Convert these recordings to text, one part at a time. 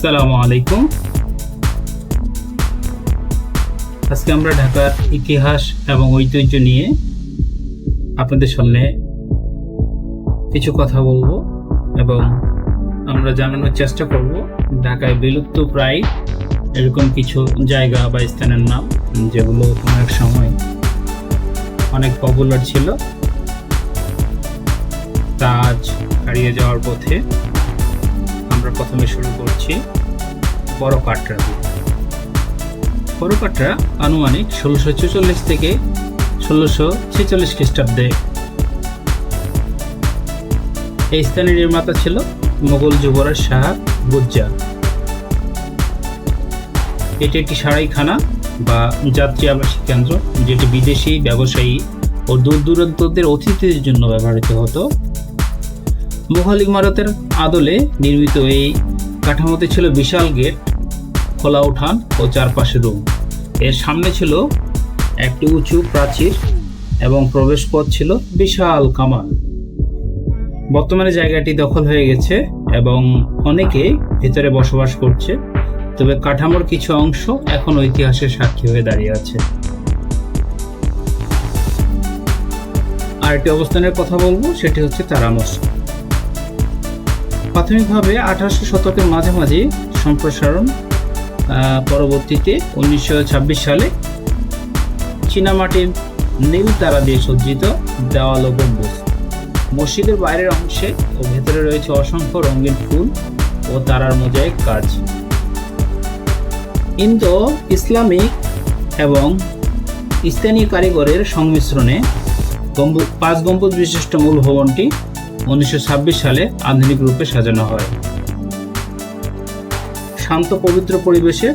আসসালামু আলাইকুম। আজকে আমরা ঢাকার ইতিহাস এবং ঐতিহ্য নিয়ে আপনাদের সামনে কিছু কথা বলবো এবং আমরা জানানোর চেষ্টা করব ঢাকায় বিলুপ্ত প্রায় এরকম কিছু জায়গা বা স্থানের নাম, যেগুলো কোনো এক সময় অনেক পপুলার ছিল, তা আজ হারিয়ে যাওয়ার পথে। আমরা প্রথমে শুরু করছি বড় কাটরা দিয়ে। বড় কাটরা আনুমানিক 1644 থেকে 1646 খ্রিস্টাব্দে এই স্থানের নির্মাতা ছিল মোগল যুবরাজ শাহ বুজ্জা। এটি একটি সারাইখানা বা যাত্রী আবাসিক কেন্দ্র, যেটি বিদেশি ব্যবসায়ী ও দূর দূরান্তদের অতিথিদের জন্য ব্যবহৃত হতো। মুঘল ইমারতের আদলে নির্মিত এই কাঠামোতে ছিল বিশাল গেট, খোলা উঠান ও চারপাশে রুম। এর সামনে ছিল একটি উঁচু প্রাচীর এবং প্রবেশ পথ ছিল বিশাল কামান। বর্তমানে জায়গাটি দখল হয়ে গেছে এবং অনেকে ভিতরে বসবাস করছে, তবে কাঠামোর কিছু অংশ এখন ইতিহাসের সাক্ষী হয়ে দাঁড়িয়ে আছে। আরেকটি অবস্থানের কথা বলবো, সেটি হচ্ছে তারা মসজিদ। প্রাথমিকভাবে 1800 শতকের মাঝামাঝি সম্প্রসারণ, পরবর্তীতে 1926 সালে চীনামাটির নীল তারা দিয়ে সজ্জিত দেওয়াল ও গম্বুজ। মসজিদের বাইরের অংশে ও ভেতরে রয়েছে অসংখ্য রঙিন ফুল ও তারার মোজাইক কাজ। ইন্দো ইসলামিক এবং স্থানীয় কারিগরের সংমিশ্রণে 5 গম্বুজ বিশিষ্ট মূল ভবনটি 1926 সালে আধুনিক রূপে সাজানো হয়। শান্ত পবিত্র পরিবেশে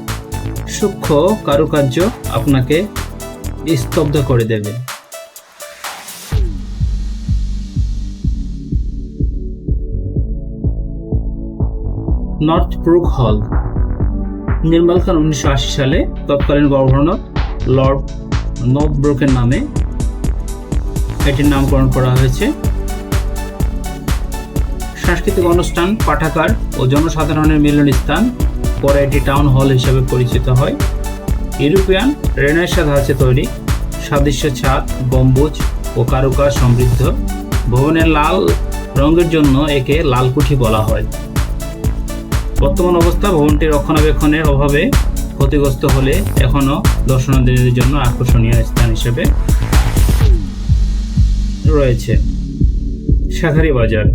সূক্ষ্ম কারুকার্য আপনাকে স্তব্ধ করে দেবে। নর্থ ব্রুক হল নির্মাণ 1980 সালে তৎকালীন গভর্নর লর্ড নর্থ ব্রুকের নামে এটির নামকরণ করা হয়েছে। সাংস্কৃতিক অনুষ্ঠান, পাঠাগার ও জনসাধারণের মিলনস্থান, পরে এটি টাউন হল হিসেবে পরিচিত হয়। ইউরোপিয়ান রেনেসাঁ ধাঁচে তৈরি, সাদৃশ্য ছাদ, গম্বুজ ও কারুকাজ সমৃদ্ধ। ভবনের লাল রঙের জন্য একে লালকুঠি বলা হয়। বর্তমান অবস্থা, ভবনটি রক্ষণাবেক্ষণের অভাবে ক্ষতিগ্রস্ত হলে এখনও দর্শনার্থীদের জন্য আকর্ষণীয় স্থান হিসেবে রয়েছে। শাঁখারী বাজার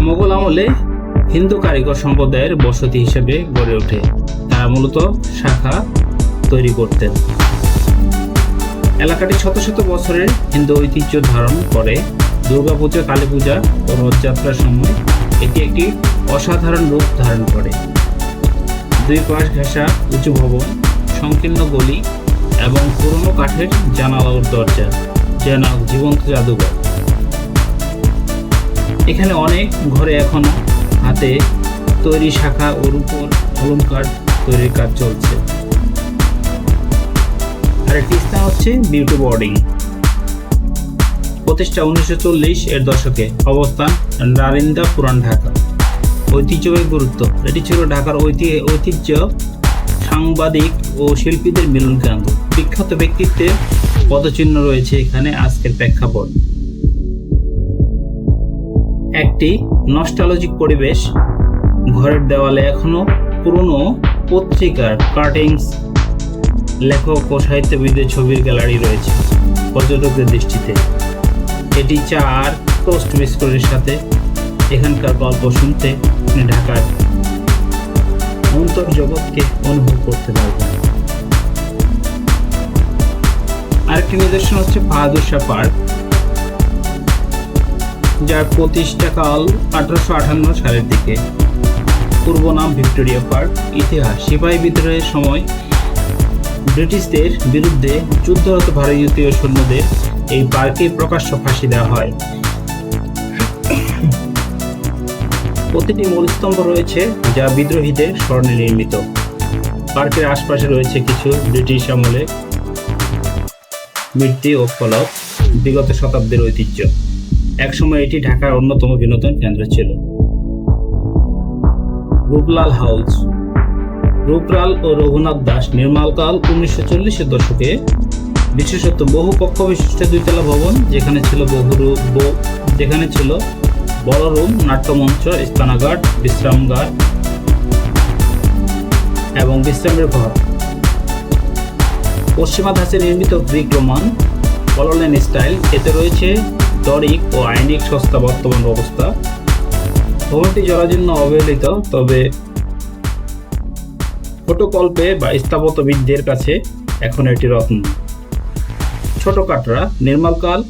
মোগল আমলে হিন্দু কারিগর সম্প্রদায়ের বসতি হিসেবে গড়ে ওঠে। তারা মূলত শাঁখা তৈরি করতেন। এলাকাটি শত শত বছরের হিন্দু ঐতিহ্য ধারণ করে। দুর্গাপূজা, কালী পূজা ও রথযাত্রার সময় এটি একটি অসাধারণ রূপ ধারণ করে। দুই পাশ ঘেঁষা উঁচু ভবন, সংকীর্ণ গলি এবং পুরনো কাঠের জানালা ও দরজা যেন জীবন্ত জাদুঘর। এখানে অনেক ঘরে এখনো হাতে তৈরি শাঁখা ও রূপোর অলংকার তৈরির কাজ চলছে। আর একটি স্থান হচ্ছে বিউটি বোর্ডিং। প্রতিষ্ঠা 1940 এর দশকে, অবস্থান নারিন্দা, পুরান ঢাকা। ঐতিহ্যবাহী গুরুত্ব, এটি ছিল ঢাকার ঐতিহ্য, সাংবাদিক ও শিল্পীদের মিলন কেন্দ্র। বিখ্যাত ব্যক্তিত্বের পদচিহ্ন রয়েছে এখানে। আজকের প্রেক্ষাপট একটি নস্টালজিক পরিবেশ। ঘরের দেওয়ালে এখনো পুরনো পত্রিকার কাটিংস, লেখক ও সাহিত্যবিদের ছবির গ্যালারি রয়েছে পর্যটকদের দৃষ্টিতে। এটি চা আর টোস্ট বিস্কুটের সাথে এখানকার গল্প শুনতে আপনি ঢাকার অন্তর্জগৎকে অনুভব করতে পারবেন। আরেকটি নিদর্শন হচ্ছে বাহাদুর শাহ পার্ক, যার প্রতিষ্ঠাকাল 1858 সালের দিকে। পূর্ব নাম ভিক্টোরিয়া পার্ক। ইতিহাস, সিপাহী বিদ্রোহের সময় ব্রিটিশদের বিরুদ্ধে যুদ্ধরত ভারতীয় সৈন্যদের এই পার্কে প্রকাশ্য ফাঁসি দেওয়া হয়। প্রতিটি মূল স্তম্ভ রয়েছে যা বিদ্রোহীদের স্মরণে নির্মিত। পার্কের আশপাশে রয়েছে কিছু ব্রিটিশ আমলে মূর্তি ও ফলক, বিগত শতাব্দীর ঐতিহ্য। একসময় এটি ঢাকার অন্যতম বিনোদন কেন্দ্র ছিল। রূপলাল হাউস। রূপলাল ও রঘুনাথ দাস নির্মাণকাল 1940-এর দশকে। বিশেষত বহু কক্ষ বিশিষ্ট দুইতলা ভবন, যেখানে ছিল বড় রুম, নাট্যমঞ্চ, স্নানাগার, বিশ্রামাগার এবং বিশ্রামের ঘর। পশ্চিমা ধাঁচে নির্মিত গ্রিক রোমান কলোনিয়াল স্টাইল, এতে রয়েছে দরিক ও আইনিক সংস্থা বর্তমান অবস্থা। ভবনটি জরাজীর্ণ অবহেলিত, তবে ফটোকল্পে বা স্থাপত্যবিদদের কাছে এখন এটি রত্ন। ছোট কাটরা নির্মাণকাল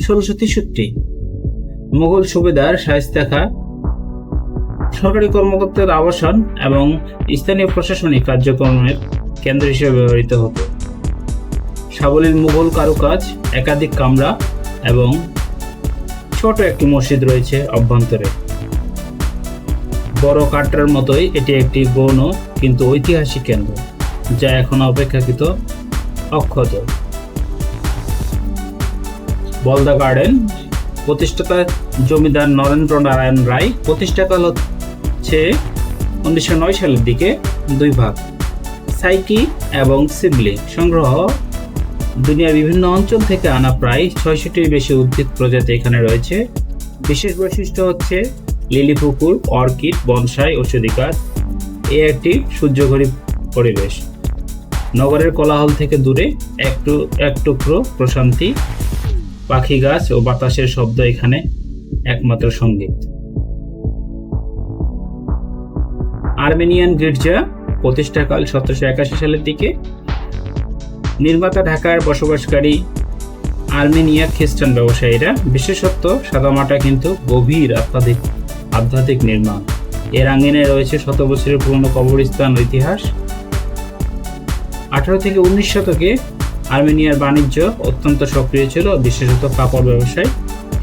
1663। মুঘল সুবেদার শায়েস্তা খাঁ সরকারি কর্মকর্তাদের আবাসন এবং স্থানীয় প্রশাসনিক কার্যক্রমের কেন্দ্র হিসেবে ব্যবহৃত হতো। সাবলীল মুঘল কারুকাজ, একাধিক কামরা এবং ছোট একটি মসজিদ রয়েছে অভ্যন্তরে। বড় কাটরার মতোই এটি একটি গৌণ কিন্তু ঐতিহাসিক কেন্দ্র, যা এখন অপেক্ষাকৃত অক্ষত। বলদা গার্ডেন, প্রতিষ্ঠাতা জমিদার নরেন্দ্র নারায়ণ রায়। প্রতিষ্ঠাকাল হচ্ছে 1909 সালের দিকে। 2 ভাগ, সাইকি এবং সিবলি। সংগ্রহ দুনিয়ার বিভিন্ন অঞ্চল থেকে আনা প্রায় 600টির বেশি উদ্ভিদ প্রজাতি এখানে রয়েছে। বিশেষ বৈশিষ্ট্য হচ্ছে লিলি পুকুর, অর্কিড, বনসাই, ঔষধি গাছ। একটি সূর্যঘড়ি পরিবেশ। নগরের কোলাহল থেকে দূরে এক টুকরো প্রশান্তি। পাখি গাছ ও বাতাসের শব্দ এখানে একমাত্র সঙ্গীত। আর্মেনিয়ান গির্জা, প্রতিষ্ঠাকাল 1781 সালের দিকে। নির্মাতা ঢাকার বসবাসকারী আর্মেনিয়া খ্রিস্টান ব্যবসায়ীরা। বিশেষত্ব সাদামাটা কিন্তু গভীর আধ্যাত্মিক নির্মাণ। এর আঙিনায় রয়েছে শত বছরের পুরনো কবরস্থান ইতিহাস। 18 থেকে 19 শতকে আর্মেনিয়ার বাণিজ্য অত্যন্ত সক্রিয় ছিল, বিশেষত কাপড় ব্যবসায়।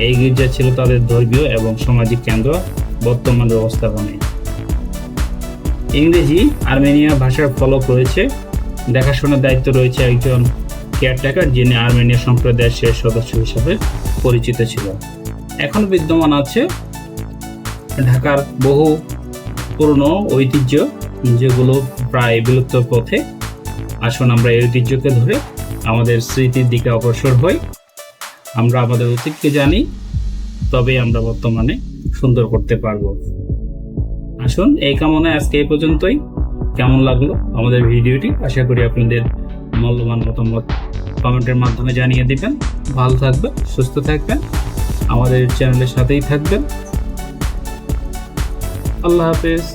এই গির্জা ছিল তাদের ধর্মীয় এবং সামাজিক কেন্দ্র বর্তমান ব্যবস্থাপনায়। ইংরেজি আর্মেনিয়া ভাষার ফলক রয়েছে। দেখাশোনার দায়িত্ব রয়েছে একজন কেয়ারটেকার, যিনি আর্মেনিয়া সম্প্রদায়ের শেষ সদস্য হিসেবে পরিচিত ছিল। এখন বিদ্যমান আছে ঢাকার বহু পুরনো ঐতিহ্য, যেগুলো প্রায় বিলুপ্ত পথে। আসুন আমরা এই ঐতিহ্যকে ধরে আমাদের স্মৃতির দিকে অগ্রসর হই। আমরা আমাদের অতীতকে জানি, তবেই আমরা বর্তমানে সুন্দর করতে পারবো। আসুন, এই কামনায় আজকে এই পর্যন্তই। কেমন লাগলো আমাদের ভিডিওটি? আশা করি আপনাদের মূল্যবান মতামত কমেন্টের মাধ্যমে জানিয়ে দিবেন। ভালো থাকবেন, সুস্থ থাকবেন, আমাদের চ্যানেলের সাথেই থাকবেন। আল্লাহ হাফেজ।